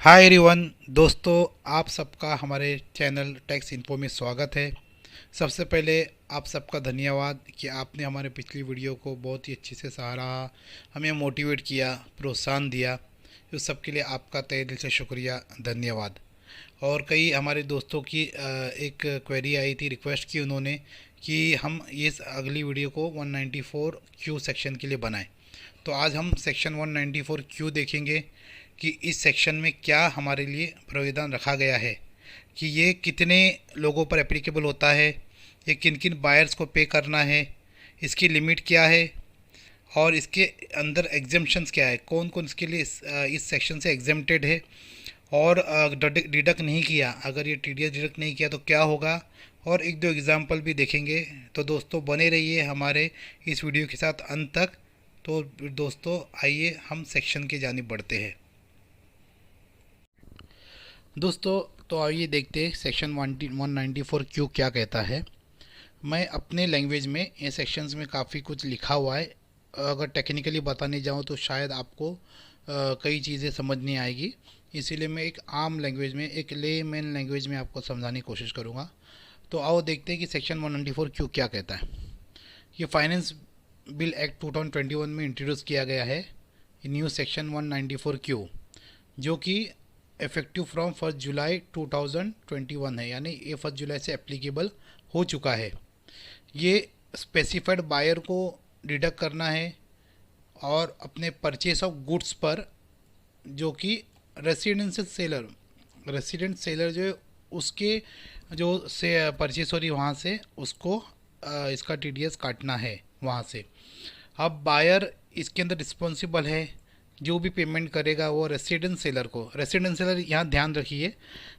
Hi everyone. दोस्तों, आप सबका हमारे चैनल टैक्स इन्फो में स्वागत है। सबसे पहले आप सबका धन्यवाद कि आपने हमारे पिछली वीडियो को बहुत ही अच्छे से सराहा, हमें मोटिवेट किया, प्रोत्साहन दिया। उस सब के लिए आपका तहे दिल से शुक्रिया, धन्यवाद। और कई हमारे दोस्तों की एक क्वेरी आई थी, रिक्वेस्ट की उन्होंने कि हम ये अगली वीडियो को 194 क्यू सेक्शन के लिए बनाएं। तो आज हम सेक्शन 194 क्यू देखेंगे कि इस सेक्शन में क्या हमारे लिए प्रावधान रखा गया है, कि ये कितने लोगों पर एप्लीकेबल होता है, ये किन किन बायर्स को पे करना है, इसकी लिमिट क्या है और इसके अंदर एग्जेम्पशंस क्या है, कौन कौन इसके लिए इस सेक्शन से एग्जेम्प्टेड है। और डिडक्ट नहीं किया, अगर ये टीडीएस डिडक्ट नहीं किया तो क्या होगा, और एक दो एग्जाम्पल भी देखेंगे। तो दोस्तों बने रहिए हमारे इस वीडियो के साथ अंत तक। तो दोस्तों आइए हम सेक्शन की जानिब बढ़ते हैं। दोस्तों तो आइए देखते हैं सेक्शन 194 क्यू क्या कहता है। मैं अपने लैंग्वेज में ये सेक्शंस में काफ़ी कुछ लिखा हुआ है, अगर टेक्निकली बताने जाऊँ तो शायद आपको कई चीज़ें समझ नहीं आएगी, इसीलिए मैं एक आम लैंग्वेज में, एक लेमैन लैंग्वेज में आपको समझाने की कोशिश करूँगा। तो आओ देखते हैं कि सेक्शन 194 क्यू क्या कहता है। ये फाइनेंस बिल एक्ट 2021 में इंट्रोड्यूस किया गया है न्यू सेक्शन 194 क्यू, जो कि इफ़ेक्टिव फ्रॉम 1 जुलाई 2021 है, यानी ये 1 जुलाई से एप्लीकेबल हो चुका है। ये स्पेसिफाइड बायर को डिडक्ट करना है और अपने परचेस ऑफ गुड्स पर, जो कि रेसिडेंट सेलर जो है उसके जो से परचेस हो रही वहाँ से उसको इसका टीडीएस काटना है वहाँ से। अब बायर इसके अंदर रिस्पॉन्सिबल है, जो भी पेमेंट करेगा वो रेसिडेंट सेलर को। रेसिडेंट सेलर यहाँ ध्यान रखिए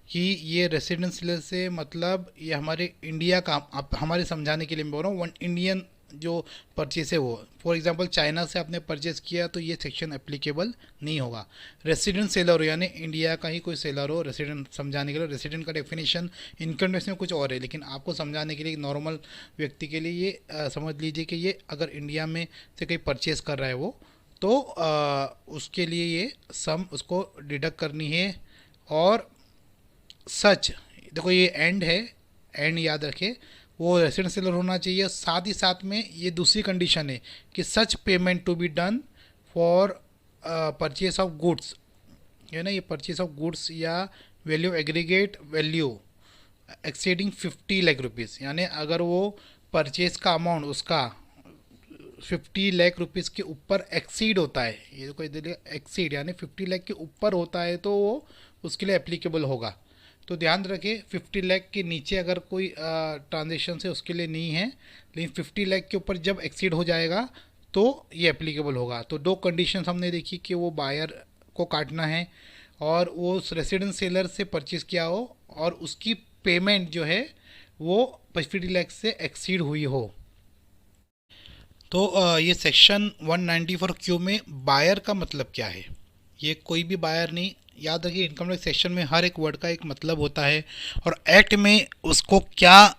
कि ये रेसिडेंट सेलर से मतलब ये हमारे इंडिया का, आप हमारे समझाने के लिए मैं बोल रहा हूँ, वन इंडियन जो परचेस है वो। फॉर एग्जांपल चाइना से आपने परचेस किया तो ये सेक्शन एप्लीकेबल नहीं होगा। रेसिडेंट सेलर हो यानी इंडिया का ही कोई सेलर हो, रेसिडेंट समझाने के लिए। रेसिडेंट का डेफिनेशन इनकम टैक्स में कुछ और है, लेकिन आपको समझाने के लिए नॉर्मल व्यक्ति के लिए ये समझ लीजिए कि ये अगर इंडिया में से कोई परचेस कर रहा है वो, तो उसके लिए ये सम उसको डिडक्ट करनी है। और सच, देखो ये एंड है, एंड याद रखें, वो रेसिडेंट सेलर होना चाहिए। साथ ही साथ में ये दूसरी कंडीशन है कि such payment to be done for purchase of goods, है ना, ये परचेस ऑफ गुड्स या value aggregate value exceeding 50 lakh rupees, यानी अगर वो परचेस का अमाउंट उसका 50 लाख रुपीज़ के ऊपर एक्सीड होता है, ये कोई एक्सीड यानी 50 लाख के ऊपर होता है तो वो उसके लिए एप्लीकेबल होगा। तो ध्यान रखें 50 लाख के नीचे अगर कोई ट्रांजेक्शन है उसके लिए नहीं है, लेकिन 50 लाख के ऊपर जब एक्सीड हो जाएगा तो ये एप्लीकेबल होगा। तो दो कंडीशन हमने देखी कि वो बायर को काटना है और वो उस रेसिडेंट सेलर से परचेज़ किया हो और उसकी पेमेंट जो है वो 50 लाख से एक्सीड हुई हो। तो ये सेक्शन 194 क्यू में बायर का मतलब क्या है, ये कोई भी बायर नहीं। याद रखिए इनकम टैक्स सेक्शन में हर एक वर्ड का एक मतलब होता है और एक्ट में उसको क्या,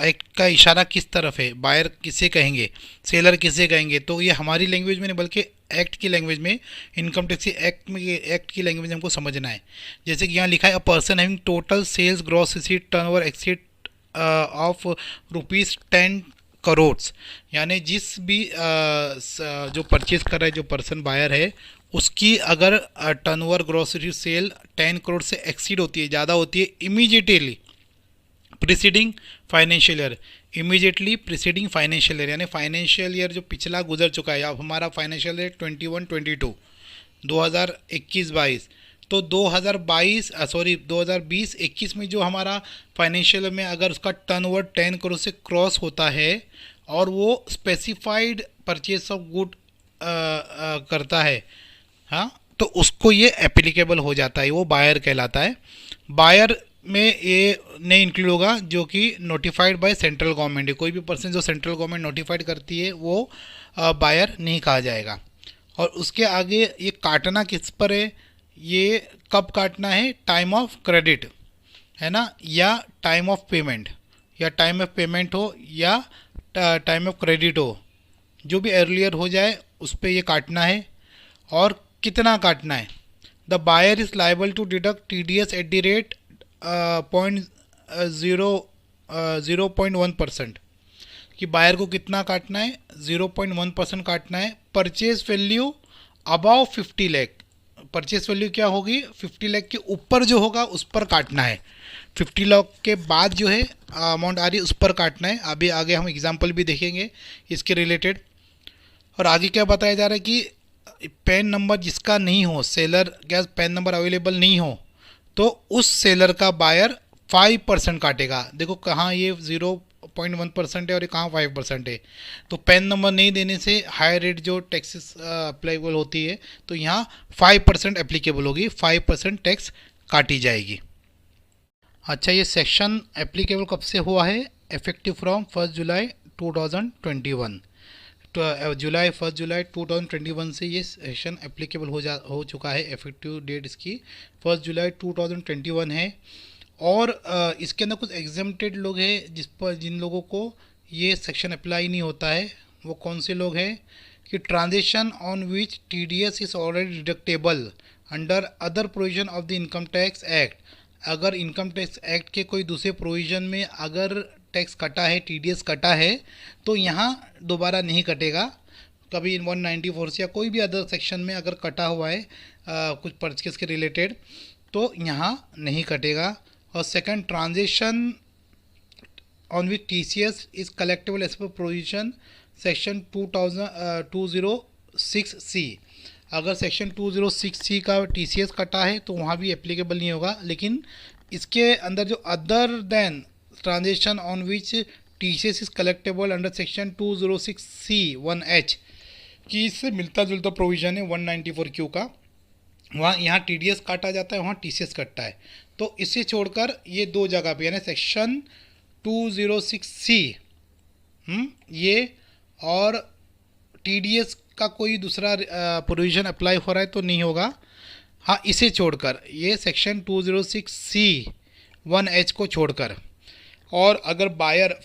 एक्ट का इशारा किस तरफ है, बायर किसे कहेंगे, सेलर किसे कहेंगे, तो ये हमारी लैंग्वेज में नहीं बल्कि एक्ट की लैंग्वेज में, इनकम टैक्स एक्ट में, एक्ट की लैंग्वेज में हमको समझना है। जैसे कि यहाँ लिखा है, a person having total sales gross receipt turnover exceed of ₹10 crore, यानी जिस भी जो परचेज कर रहा है जो पर्सन बायर है उसकी अगर टर्नओवर ग्रॉसरी सेल 10 करोड़ से एक्सीड होती है, ज़्यादा होती है, immediately preceding financial year, immediately preceding financial year, यानी फाइनेंशियल ईयर जो पिछला गुजर चुका है, अब हमारा फाइनेंशियल ईयर 21-22 2021-22, तो 2020-21 में जो हमारा फाइनेंशियल में अगर उसका टर्नओवर 10 करोड़ से क्रॉस होता है और वो स्पेसिफाइड परचेस ऑफ गुड करता है, हाँ, तो उसको ये एप्लीकेबल हो जाता है, वो बायर कहलाता है। बायर में ये नहीं इंक्लूड होगा जो कि नोटिफाइड बाय सेंट्रल गवर्नमेंट है, कोई भी पर्सन जो सेंट्रल गवर्नमेंट नोटिफाइड करती है वो बायर नहीं कहा जाएगा। और उसके आगे ये काटना किस पर है, ये कब काटना है, टाइम ऑफ क्रेडिट है ना, या टाइम ऑफ पेमेंट, या टाइम ऑफ पेमेंट हो या टाइम ऑफ क्रेडिट हो, जो भी अर्लियर हो जाए उस पर ये काटना है। और कितना काटना है, the buyer is liable to deduct TDS at the rate 0.1%, कि बायर को कितना काटना है, 0.1% काटना है। Purchase value above 50 lakh, purchase value क्या होगी, 50 लाख के ऊपर जो होगा उस पर काटना है। 50 लाख के बाद जो है अमाउंट आ रही है उस पर काटना है। अभी आगे हम एग्जांपल भी देखेंगे इसके रिलेटेड। और आगे क्या बताया जा रहा है कि पैन नंबर जिसका नहीं हो, सेलर क्या पैन नंबर अवेलेबल नहीं हो, तो उस सेलर का बायर 5% काटेगा। देखो कहाँ ये 0.1% है और ये कहाँ 5% है। तो पैन नंबर नहीं देने से हाई रेट जो टैक्सेस अप्लीकेबल होती है, तो यहाँ 5% एप्लीकेबल होगी, 5% टैक्स काटी जाएगी। अच्छा, ये सेक्शन एप्लीकेबल कब से हुआ है, इफेक्टिव फ्रॉम 1 जुलाई 2021। तो जुलाई 2021 से ये सेक्शन एप्लीकेबल हो चुका है। इफेक्टिव डेट इसकी 1 जुलाई 2021 है। और इसके अंदर कुछ एग्जेम्प्टेड लोग हैं जिन लोगों को ये सेक्शन अप्लाई नहीं होता है। वो कौन से लोग हैं कि transaction on which TDS is already deductible under other provision of the income tax act. अगर इनकम टैक्स एक्ट के कोई दूसरे प्रोविज़न में अगर टैक्स कटा है, TDS कटा है, तो यहाँ दोबारा नहीं कटेगा। कभी 194 से या कोई भी अदर सेक्शन में अगर कटा हुआ है कुछ परचेस के रिलेटेड, तो यहाँ नहीं कटेगा। और second, transaction on which TCS is collectable as per provision section 206C। अगर सेक्शन 206C का TCS कटा है तो वहाँ भी एप्लीकेबल नहीं होगा। लेकिन इसके अंदर जो other than transaction on which TCS is collectable under section 206C(1H) की इससे मिलता जुलता प्रोविज़न है 194Q का, वहाँ यहाँ TDS काटा जाता है, वहाँ TCS कटता है। तो इसे छोड़कर ये दो जगह पे यानी सेक्शन 206C ये और TDS का कोई दूसरा प्रोविज़न अप्लाई हो रहा है तो नहीं होगा। हाँ, इसे छोड़कर ये सेक्शन 206C(1H) को छोड़कर। और अगर बायर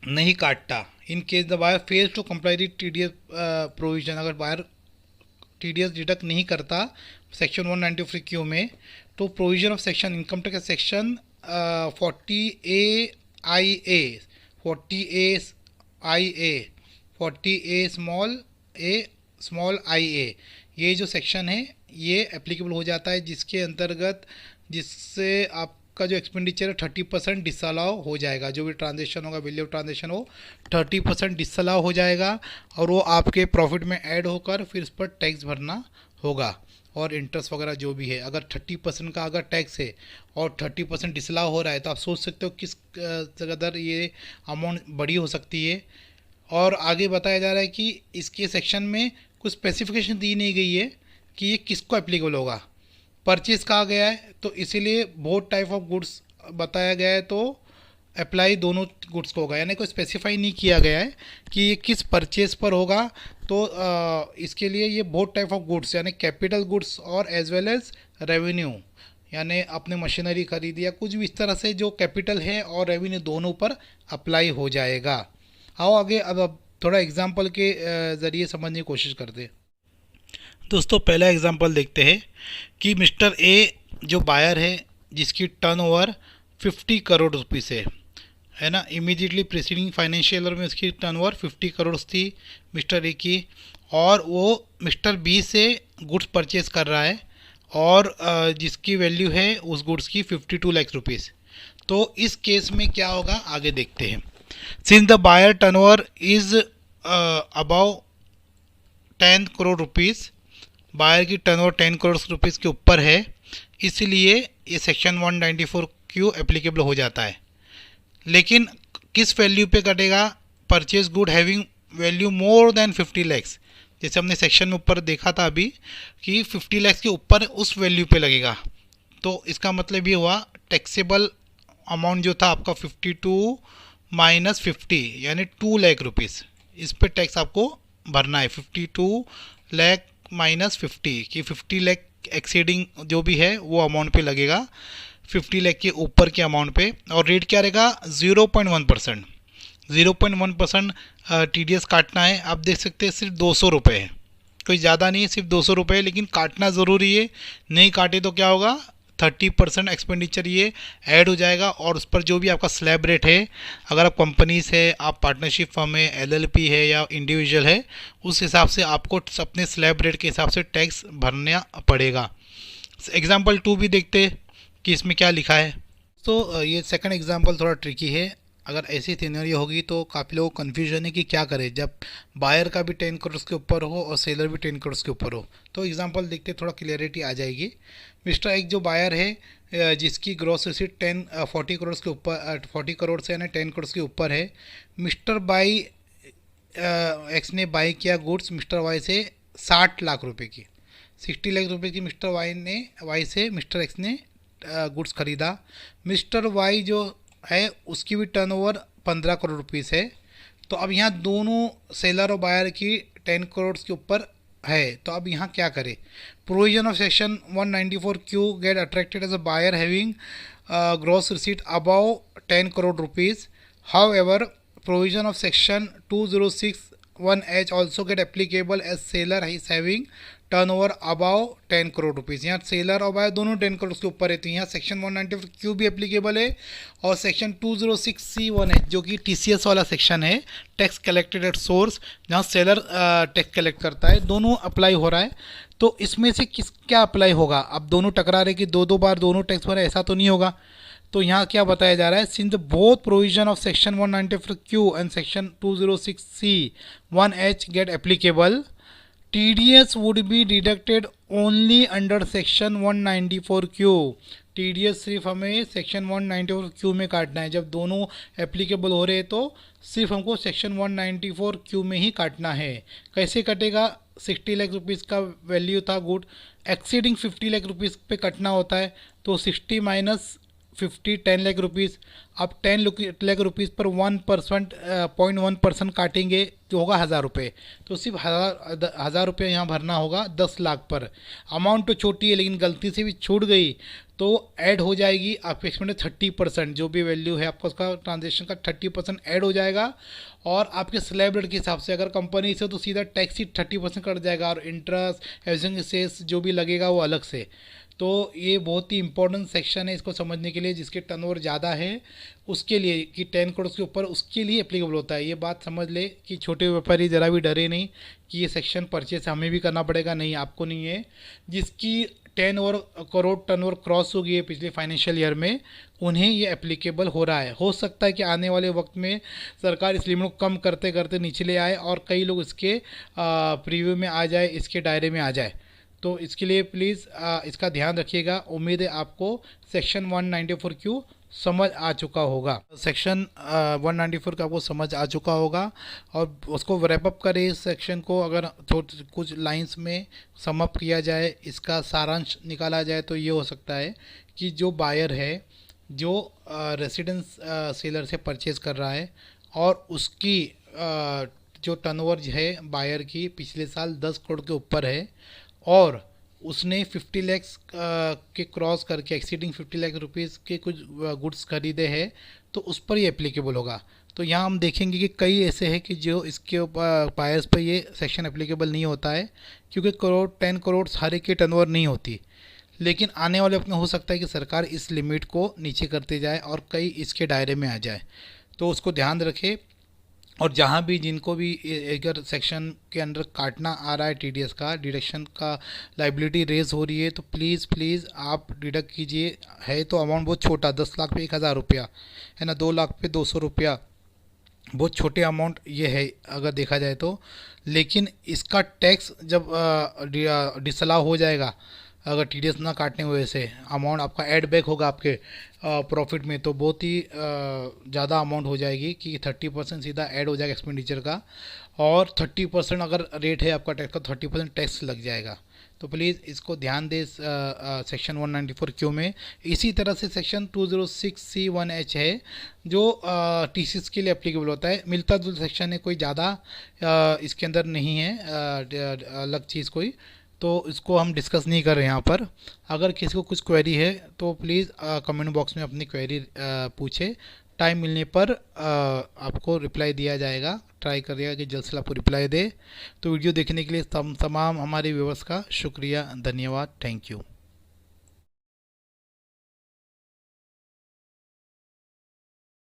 नहीं काटता, in case the buyer fails to comply the TDS provision, अगर बायर TDS डिडक्ट नहीं करता सेक्शन 194Q में, तो provision of section income tax section 40A small IA, ये जो सेक्शन है ये एप्लीकेबल हो जाता है, जिसके अंतर्गत जिससे आपका जो एक्सपेंडिचर है 30% डिसअलाउ हो जाएगा। जो भी ट्रांजेक्शन होगा, वैल्यू ऑफ ट्रांजेक्शन हो, 30% डिसअलाउ हो जाएगा और वो आपके प्रॉफिट में ऐड होकर फिर इस पर टैक्स भरना होगा और इंटरेस्ट वगैरह जो भी है। अगर 30% का अगर टैक्स है और 30% डिसअलाउ हो रहा है, तो आप सोच सकते हो किस कदर ये अमाउंट बड़ी हो सकती है। और आगे बताया जा रहा है कि इसके सेक्शन में कुछ स्पेसिफिकेशन दी नहीं गई है कि ये किसको एप्लीकेबल होगा। परचेज कहा गया है तो इसीलिए बहुत टाइप ऑफ गुड्स बताया गया है, तो अप्लाई दोनों गुड्स को होगा, यानी कोई स्पेसिफाई नहीं किया गया है कि ये किस परचेज पर होगा। तो इसके लिए ये बहुत टाइप ऑफ गुड्स यानी कैपिटल गुड्स और एज वेल एज रेवेन्यू, यानी आपने मशीनरी खरीदी या कुछ भी इस तरह से जो कैपिटल है और रेवेन्यू दोनों पर अप्लाई हो जाएगा। आओ आगे अब थोड़ा एग्जांपल के ज़रिए समझने की कोशिश करते हैं। दोस्तों, पहला एग्जांपल देखते हैं कि मिस्टर ए जो बायर है जिसकी टर्नओवर 50 करोड़ रुपीस है ना। इमीडिएटली प्रीसीडिंग फाइनेंशियल ईयर में उसकी टर्नओवर 50 करोड़ थी मिस्टर ए की, और वो मिस्टर बी से गुड्स परचेज कर रहा है और जिसकी वैल्यू है उस गुड्स की 52 लाख रुपीस। तो इस केस में क्या होगा आगे देखते हैं। Since the buyer turnover is above 10 crore rupees, buyer की टर्नओवर 10 करोड़ रुपीस के ऊपर है, इसलिए ये सेक्शन 194Q एप्लीकेबल हो जाता है। लेकिन किस वैल्यू पे कटेगा, purchase good having value more than 50 lakhs. जैसे हमने सेक्शन में ऊपर देखा था अभी कि 50 लैक्स के ऊपर उस वैल्यू पे लगेगा। तो इसका मतलब ये हुआ टैक्सेबल अमाउंट जो था आपका 52 माइनस 50 यानी 2 लाख रुपीस, इस पे टैक्स आपको भरना है। 52 लाख माइनस 50 कि 50 लाख एक्सीडिंग जो भी है वो अमाउंट पे लगेगा 50 लाख के ऊपर के अमाउंट पे। और रेट क्या रहेगा 0.1%। 0.1% TDS काटना है। आप देख सकते हैं सिर्फ 200 रुपये है, कोई ज़्यादा नहीं है, सिर्फ 200 रुपये, लेकिन काटना ज़रूरी है। नहीं काटे तो क्या होगा, 30% एक्सपेंडिचर ये ऐड हो जाएगा। और उस पर जो भी आपका स्लैब रेट है, अगर आप कंपनी से, आप पार्टनरशिप फर्म है, एलएलपी है या इंडिविजुअल है, उस हिसाब से आपको अपने स्लैब रेट के हिसाब से टैक्स भरना पड़ेगा। एग्जाम्पल 2 भी देखते हैं कि इसमें क्या लिखा है। तो ये सेकंड एग्जांपल थोड़ा ट्रिकी है। अगर ऐसी सिनेरियो होगी तो काफ़ी लोगों को कन्फ्यूजन है कि क्या करें जब बायर का भी 10 करोड़ के ऊपर हो और सेलर भी 10 करोड़ के ऊपर हो। तो एग्जांपल देखते थोड़ा क्लियरिटी आ जाएगी। मिस्टर एक जो बायर है, जिसकी ग्रॉस रिसीट 40 करोड़ के ऊपर, 40 करोड़ से यानी 10 करोड़ के ऊपर है। मिस्टर बाई एक्स ने बाई किया गुड्स मिस्टर वाई से 60 लाख रुपए की, 60 लाख रुपए की मिस्टर वाई से मिस्टर एक्स ने गुड्स खरीदा। मिस्टर वाई जो है उसकी भी टर्नओवर 15 करोड़ रुपीस है। तो अब यहाँ दोनों सेलर और बायर की 10 करोड़ के ऊपर है। तो अब यहाँ क्या करें, provision of section 194 Q get attracted as a buyer having gross receipt above 10 crore rupees. However provision of section 2061H also get applicable as seller is having turnover above 10 crore rupees. यहाँ सेलर और buyer दोनों 10 करोड़ के ऊपर है, तो यहाँ section 194 Q भी applicable है और सेक्शन 206C1 है जो कि टीसीएस वाला सेक्शन है, टैक्स कलेक्टेड एट सोर्स, जहाँ सेलर टैक्स कलेक्ट करता है। दोनों अप्लाई हो रहा है। तो इसमें से क्या अप्लाई होगा? अब दोनों टकरा रहे कि दो बार दोनों टैक्स भरे, ऐसा तो नहीं होगा। तो यहाँ क्या बताया जा रहा है, since both provision of section 194 Q and section 206C1H get applicable, TDS would be deducted only under section 194Q। TDS सिर्फ हमें सेक्शन 194Q में काटना है। जब दोनों एप्लीकेबल हो रहे हैं तो सिर्फ हमको सेक्शन 194Q में ही काटना है। कैसे कटेगा? 60 लाख रुपीज़ का वैल्यू था गुड, एक्सीडिंग 50 लाख रुपीज़ पे कटना होता है। तो 60 माइनस 50 10 लाख रुपीज़। अब 10 लाख रुपीज़ पर 1% 0.1% काटेंगे जो होगा 1000 रुपये। तो सिर्फ हज़ार रुपये यहाँ भरना होगा 10 लाख पर। अमाउंट तो छोटी है लेकिन गलती से भी छूट गई तो ऐड हो जाएगी आपके एक्सपेंड 30%, जो भी वैल्यू है आपका उसका ट्रांजेक्शन का 30% ऐड हो जाएगा। और आपके स्लैब रेट के हिसाब से अगर कंपनी से तो सीधा टैक्स ही 30% कट जाएगा और इंटरेस्ट एवरीथिंग सेस जो भी लगेगा वो अलग से। तो ये बहुत ही इंपॉर्टेंट सेक्शन है इसको समझने के लिए, जिसके टर्नओवर ज़्यादा है उसके लिए, कि 10 करोड़ के ऊपर उसके लिए एप्लीकेबल होता है। ये बात समझ ले कि छोटे व्यापारी ज़रा भी डरे नहीं कि ये सेक्शन परचेस हमें भी करना पड़ेगा। नहीं, आपको नहीं है। जिसकी 10 और करोड़ टर्नओवर क्रॉस हो गई है पिछले फाइनेंशियल ईयर में, उन्हें ये एप्लीकेबल हो रहा है। हो सकता है कि आने वाले वक्त में सरकार इस लिमिट को कम करते करते नीचे ले आए और कई लोग इसके प्रीव्यू में आ जाए, इसके दायरे में आ जाए। तो इसके लिए प्लीज़ इसका ध्यान रखिएगा। उम्मीद है आपको सेक्शन 194 क्यू समझ आ चुका होगा। सेक्शन 194 का आपको समझ आ चुका होगा और उसको रैप अप करें इस सेक्शन को। अगर कुछ लाइंस में समअप किया जाए, इसका सारांश निकाला जाए तो ये हो सकता है कि जो बायर है, जो रेसिडेंस सेलर से परचेज़ कर रहा है और उसकी जो टर्नओवर है बायर की पिछले साल 10 करोड़ के ऊपर है और उसने 50 लाख के क्रॉस करके एक्सीडिंग 50 लाख रुपीज़ के कुछ गुड्स खरीदे हैं, तो उस पर ये एप्लीकेबल होगा। तो यहाँ हम देखेंगे कि कई ऐसे हैं कि जो इसके बायर्स पर ये सेक्शन एप्लीकेबल नहीं होता है, क्योंकि 10 करोड़ हर एक की टर्नओवर नहीं होती। लेकिन आने वाले वक्त में हो सकता है कि सरकार इस लिमिट को नीचे करते जाए और कई इसके दायरे में आ जाए। तो उसको ध्यान रखें। और जहाँ भी जिनको भी अगर सेक्शन के अंदर काटना आ रहा है टीडीएस का, डिडक्शन का लाइबिलिटी रेज हो रही है, तो प्लीज़ आप डिडक्ट कीजिए। है तो अमाउंट बहुत छोटा, 10 लाख पे 1000 रुपया है ना, 2 लाख पे 200 रुपया, बहुत छोटे अमाउंट ये है अगर देखा जाए तो। लेकिन इसका टैक्स जब डिसअलाउ हो जाएगा, अगर टीडीएस ना काटने की वजह से अमाउंट आपका ऐड बैक होगा आपके प्रॉफिट में, तो बहुत ही ज़्यादा अमाउंट हो जाएगी कि 30% सीधा ऐड हो जाएगा एक्सपेंडिचर का। और 30% अगर रेट है आपका टैक्स का, 30% टैक्स लग जाएगा। तो प्लीज़ इसको ध्यान दें सेक्शन 194 क्यू में। इसी तरह से सेक्शन 206C1H है जो टीसीएस के लिए एप्लीकेबल होता है। मिलता जुलता सेक्शन है, कोई ज़्यादा इसके अंदर नहीं है अलग चीज़ कोई, तो इसको हम डिस्कस नहीं कर रहे हैं यहाँ पर। अगर किसी को कुछ क्वेरी है तो प्लीज़ कमेंट बॉक्स में अपनी क्वेरी पूछे, टाइम मिलने पर आपको रिप्लाई दिया जाएगा। ट्राई करिएगा कि जल्द से आपको रिप्लाई दे। तो वीडियो देखने के लिए तमाम हमारे व्यूअर्स का शुक्रिया, धन्यवाद, थैंक यू।